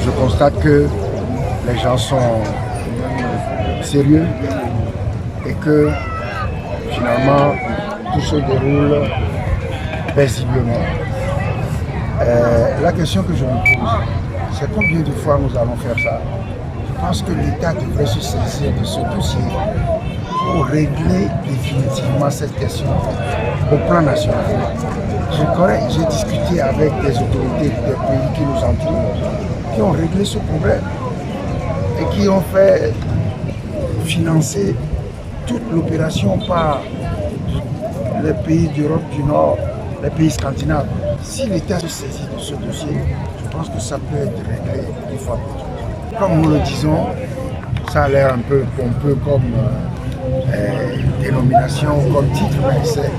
Je constate que les gens sont sérieux et que finalement tout se déroule paisiblement. La question que je me pose, c'est combien de fois nous allons faire ça? Je pense que l'État devrait se saisir de ce dossier pour régler définitivement cette question au plan national. J'ai discuté avec des autorités des pays qui nous entourent, qui ont réglé ce problème et qui ont fait financer toute l'opération par les pays d'Europe du Nord, les pays scandinaves. Si l'État se saisit de ce dossier, je pense que ça peut être réglé une fois pour toutes. Comme nous le disons, ça a l'air un peu pompeux comme dénomination, comme titre, mais c'est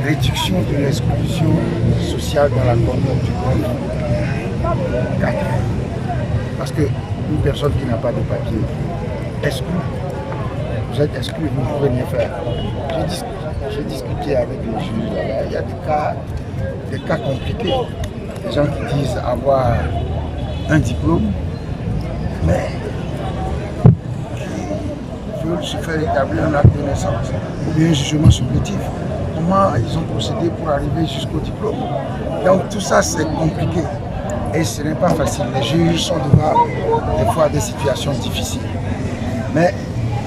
réduction de l'exclusion sociale dans la commune du monde. Parce qu'une personne qui n'a pas de papier, exclue, vous êtes exclu, vous ne pouvez rien faire. J'ai discuté avec les juges, il y a des cas compliqués. Des gens qui disent avoir un diplôme, mais qui veulent se faire établir un acte de naissance ou bien un jugement supplétif. Comment ils ont procédé pour arriver jusqu'au diplôme? Donc tout ça c'est compliqué et ce n'est pas facile. Les juges sont devant des fois des situations difficiles. Mais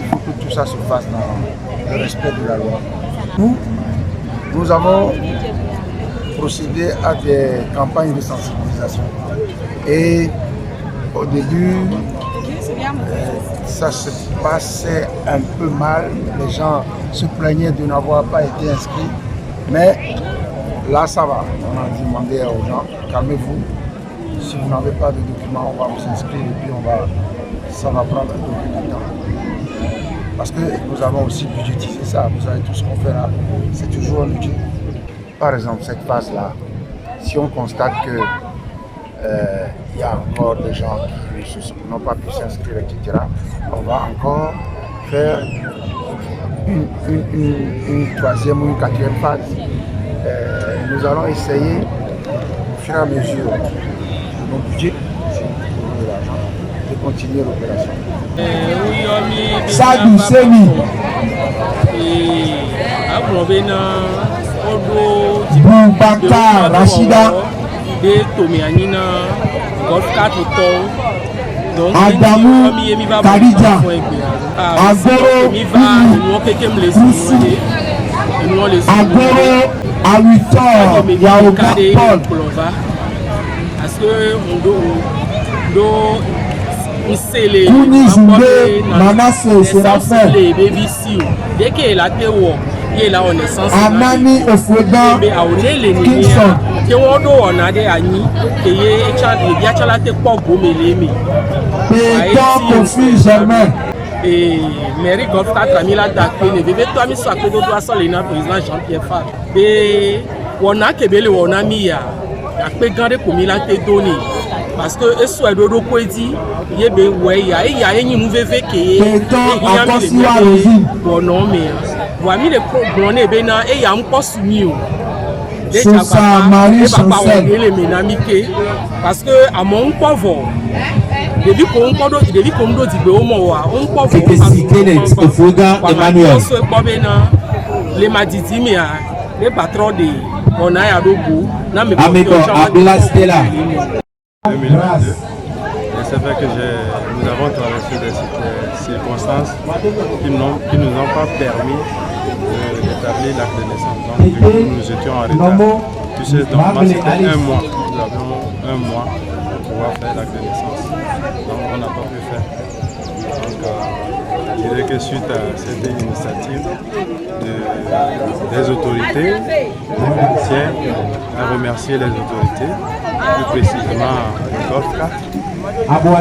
il faut que tout ça se fasse dans le respect de la loi. Nous avons procédé à des campagnes de sensibilisation. Et au début, ça se passait un peu mal. Les gens se plaignaient de n'avoir pas été inscrits. Mais là, ça va. On a demandé aux gens, calmez-vous. Si vous n'avez pas de documents, on va vous inscrire et puis ça va prendre un peu plus de temps. Parce que nous avons aussi budgétisé ça. Vous savez, tout ce qu'on fait là, c'est toujours un budget. Par exemple, cette phase-là, si on constate que il y a encore des gens qui n'ont pas pu s'inscrire, etc., on va encore faire une troisième ou une quatrième phase. Nous allons essayer, au fur et à mesure de nos budgets, de l'argent, de continuer l'opération. Sadou Semi Boubacar Rachida Adamou Kadija Agoro Agoro Awitor Yaoka Paul Kouni Zoué Manassé Séraphin Anani Ofoda Kingston Pétan Kofi Germain Mairie Golf 4 Amila Dakpe ne bébé toi mi soit que doit solena président Jean-Pierre Fall be wona kebele wona miya Dakpe gande komila te donné parce que eso edodo ko edi yebe we ya e ya enyi mu veve ke Pétan Akosi Alozi wono me wa mi le bon e be na e ya mpo sumi o Sousa Marie Chancel parce que à mon pauvre Devi komdo digbe o mo wa on po fo Ofoda Emmanuel le maditi mi a le patron de ona ya dogo na me Amigo Abdullah Stella. C'est vrai que nous avons traversé des circonstances qui nous ont pas permis d'établir l'acte de naissance. Donc nous étions en retard. Tu sais, donc c'était un mois. Nous avions un mois pour pouvoir faire l'acte de naissance. Donc on n'a pas pu faire. Je dirais que suite à cette initiative des autorités, je tiens à remercier les autorités, plus précisément le Golf 4,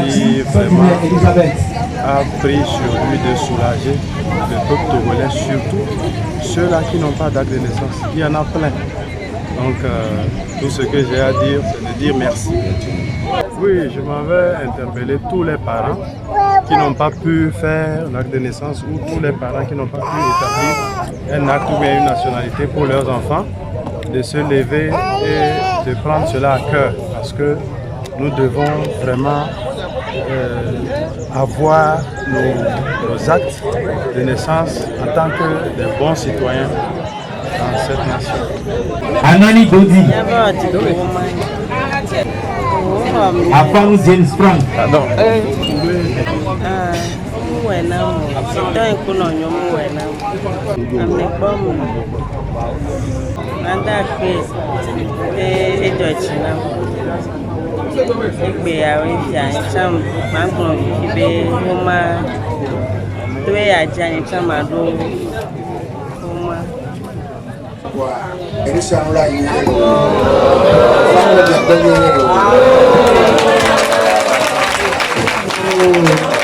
qui vraiment a pris sur lui de soulager le peuple togolais, surtout ceux-là qui n'ont pas d'acte de naissance. Il y en a plein. Donc tout ce que j'ai à dire, c'est de dire merci. Oui, je m'avais interpellé tous les parents qui n'ont pas pu faire l'acte de naissance ou tous les parents qui n'ont pas pu établir un acte ou bien une nationalité pour leurs enfants, de se lever et de prendre cela à cœur parce que nous devons vraiment avoir nos actes de naissance en tant que des bons citoyens dans cette nation. Anani Godi. Afang James Frank. Pardon. Ìgbéyàwó ìjà ìṣàm máa ń gbọ́n ìgbé ó máa tó ẹ̀yà ajá ìṣàm máa ló ó máa. Ẹni sàmúlà yìí ni ó